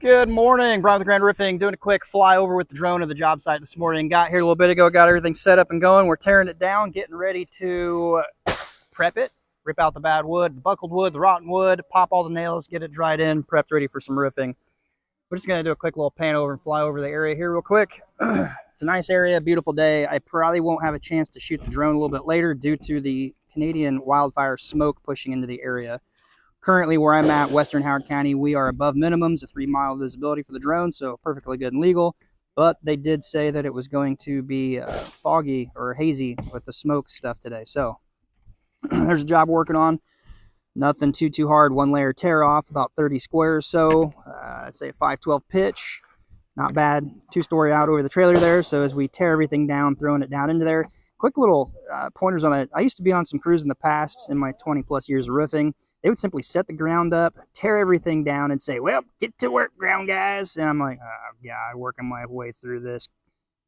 Good morning, Brian with Grand Roofing, doing a quick flyover with the drone of the job site this morning. Got here a little bit ago, got everything set up and going. We're tearing it down, getting ready to prep it, rip out the bad wood, the buckled wood, the rotten wood, pop all the nails, get it dried in, prepped, ready for some roofing. We're just gonna do a quick little pan over and fly over the area here real quick. It's a nice area, beautiful day. I probably won't have a chance to shoot the drone a little bit later due to the Canadian wildfire smoke pushing into the area. Currently, where I'm at, Western Howard County, we are above minimums, a 3-mile visibility for the drone, so perfectly good and legal. But they did say that it was going to be foggy or hazy with the smoke stuff today. So there's a job working on. Nothing too hard. One layer tear off, about 30 squares. So I'd say a 512 pitch. Not bad. 2-story out over the trailer there. So as we tear everything down, throwing it down into there. Quick little pointers on that. I used to be on some crews in the past in my 20 plus years of roofing. They would simply set the ground up, tear everything down, and say, well, get to work, ground guys. And I'm like, yeah, I'm working my way through this,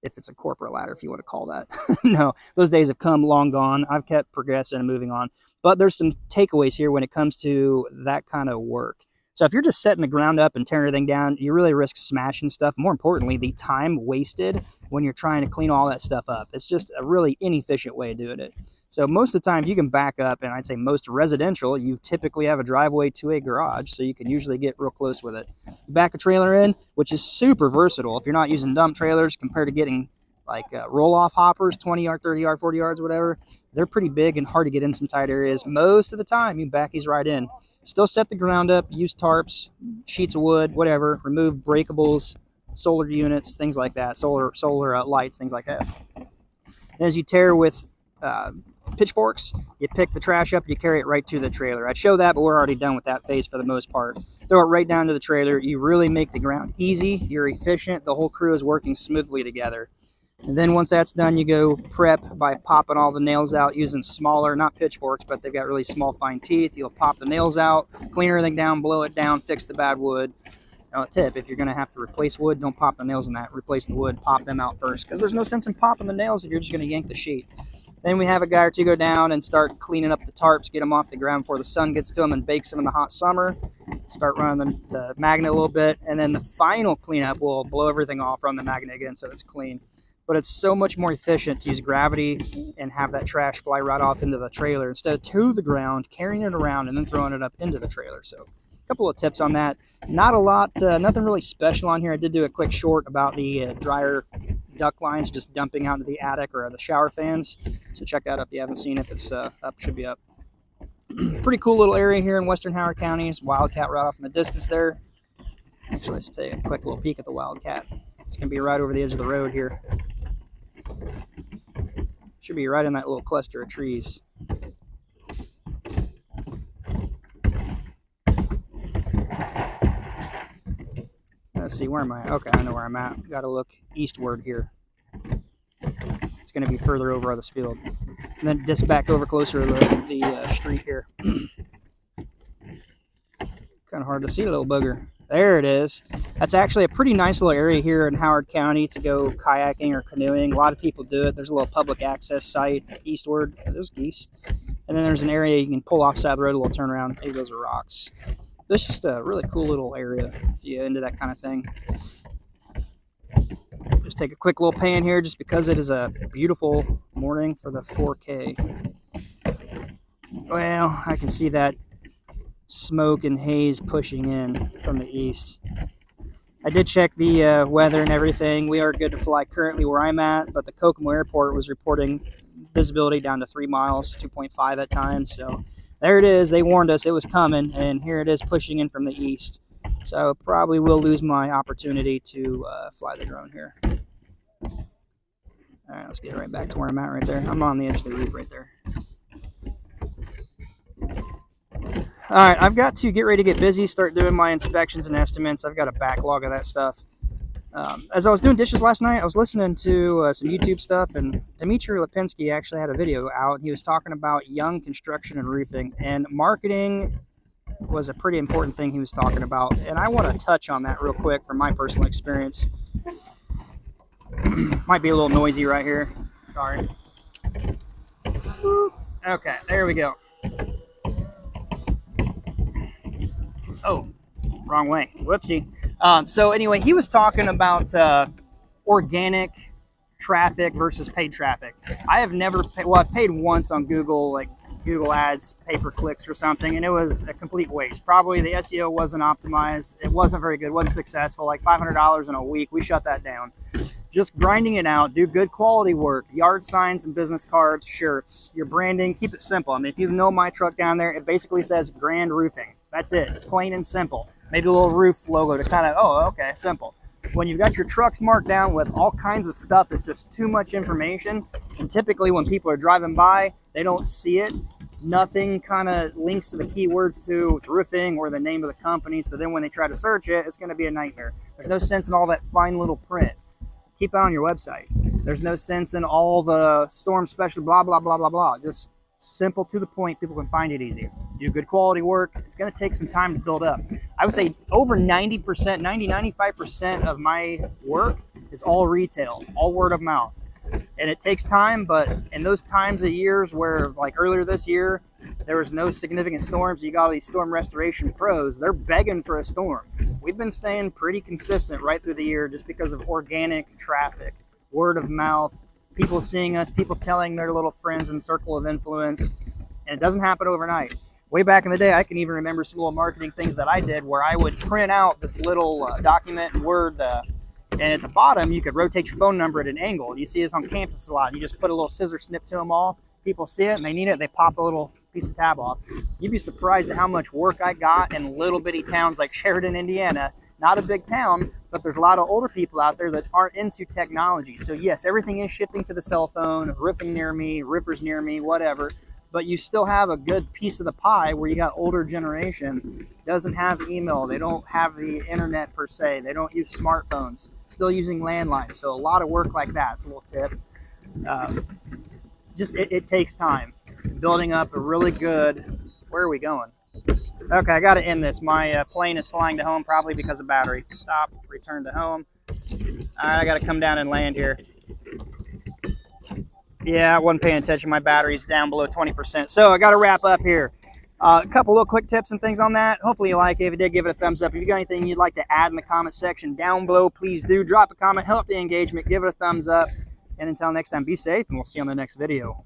if it's a corporate ladder, if you want to call that. No, those days have come, long gone. I've kept progressing and moving on. But there's some takeaways here when it comes to that kind of work. So if you're just setting the ground up and tearing everything down, you really risk smashing stuff. More importantly, the time wasted when you're trying to clean all that stuff up. It's just a really inefficient way of doing it. So most of the time you can back up, and I'd say most residential, you typically have a driveway to a garage, so you can usually get real close with it. Back a trailer in, which is super versatile if you're not using dump trailers compared to getting like roll-off hoppers, 20 yard, 30 yard, 40 yards, whatever. They're pretty big and hard to get in some tight areas. Most of the time you can back these right in. Still set the ground up, use tarps, sheets of wood, whatever, remove breakables, solar units, things like that, solar lights, things like that. And as you tear with pitchforks, you pick the trash up, you carry it right to the trailer. I'd show that, but we're already done with that phase for the most part. Throw it right down to the trailer. You really make the ground easy. You're efficient. The whole crew is working smoothly together. And then once that's done, you go prep by popping all the nails out using smaller, not pitchforks, but they've got really small, fine teeth. You'll pop the nails out, clean everything down, blow it down, fix the bad wood. Now, a tip, if you're going to have to replace wood, don't pop the nails in that. Replace the wood, pop them out first, because there's no sense in popping the nails if you're just going to yank the sheet. Then we have a guy or two go down and start cleaning up the tarps, get them off the ground before the sun gets to them and bakes them in the hot summer. Start running the magnet a little bit, and then the final cleanup will blow everything off, run the magnet again so it's clean. But it's so much more efficient to use gravity and have that trash fly right off into the trailer instead of to the ground, carrying it around, and then throwing it up into the trailer. So a couple of tips on that. Not a lot, nothing really special on here. I did do a quick short about the dryer duct lines just dumping out into the attic or the shower fans. So check that out if you haven't seen it. If it's up, should be up. Pretty cool little area here in Western Howard County. It's Wildcat right off in the distance there. Actually, let's take a quick little peek at the Wildcat. It's going to be right over the edge of the road here. Should be right in that little cluster of trees. Let's see, where am I? Okay, I know where I'm at. Got to look eastward here. It's going to be further over this field. And then just back over closer to the street here. Kind of hard to see, a little booger. There it is. That's actually a pretty nice little area here in Howard County to go kayaking or canoeing. A lot of people do it. There's a little public access site eastward. There's geese. And then there's an area you can pull off side of the road, a little turnaround. Maybe those are rocks. It's just a really cool little area if you're into that kind of thing. Just take a quick little pan here just because it is a beautiful morning for the 4K. Well, I can see that smoke and haze pushing in from the east. I did check the weather and everything. We are good to fly currently where I'm at, but the Kokomo Airport was reporting visibility down to 3 miles, 2.5 at times. So there it is. They warned us it was coming, and here it is pushing in from the east. So probably will lose my opportunity to fly the drone here. All right, let's get right back to where I'm at right there. I'm on the edge of the roof right there. All right, I've got to get ready to get busy, start doing my inspections and estimates. I've got a backlog of that stuff. As I was doing dishes last night, I was listening to some YouTube stuff, and Dimitri Lipinski actually had a video out. He was talking about young construction and roofing, and marketing was a pretty important thing he was talking about. And I want to touch on that real quick from my personal experience. Might be a little noisy right here. Sorry. Okay, there we go. Oh, wrong way. Whoopsie. So anyway, he was talking about organic traffic versus paid traffic. I have never paid, well, I've paid once on Google, like Google ads, pay-per-clicks or something, and it was a complete waste. Probably the SEO wasn't optimized. It wasn't very good, wasn't successful, like $500 in a week. We shut that down. Just grinding it out, do good quality work, yard signs and business cards, shirts, your branding, keep it simple. I mean, if you know my truck down there, it basically says Grand Roofing. That's it, plain and simple. Maybe a little roof logo to kind of, oh, okay, simple. When you've got your trucks marked down with all kinds of stuff, it's just too much information. And typically when people are driving by, they don't see it. Nothing kind of links to the keywords to it's roofing or the name of the company. So then when they try to search it, it's going to be a nightmare. There's no sense in all that fine little print. Keep it on your website. There's no sense in all the storm special, blah, blah, blah, blah, blah. Just simple, to the point, people can find it easy. Do good quality work. It's going to take some time to build up. I would say over 90%, 95% of my work is all retail, all word of mouth. And it takes time, but in those times of years where, like earlier this year, there was no significant storms, you got all these storm restoration pros, they're begging for a storm. We've been staying pretty consistent right through the year just because of organic traffic, word of mouth, people seeing us, people telling their little friends and circle of influence. And it doesn't happen overnight. Way back in the day, I can even remember some little marketing things that I did where I would print out this little document in Word, and at the bottom, you could rotate your phone number at an angle. You see this on campus a lot. You just put a little scissor snip to them all. People see it and they need it. They pop a little piece of tab off. You'd be surprised at how much work I got in little bitty towns like Sheridan, Indiana. Not a big town, but there's a lot of older people out there that aren't into technology. So yes, everything is shifting to the cell phone, roofing near me, roofers near me, whatever. But you still have a good piece of the pie where you got older generation, doesn't have email, they don't have the internet per se, they don't use smartphones, still using landlines. So a lot of work like that. It's a little tip. It takes time. Building up a really good, where are we going? Okay, I got to end this. My plane is flying to home probably because of battery. Stop, return to home. All right, I got to come down and land here. Yeah, I wasn't paying attention. My battery's down below 20%. So I got to wrap up here. A couple little quick tips and things on that. Hopefully you like it. If you did, give it a thumbs up. If you got anything you'd like to add in the comment section down below, please do. Drop a comment, help the engagement, give it a thumbs up. And until next time, be safe, and we'll see you on the next video.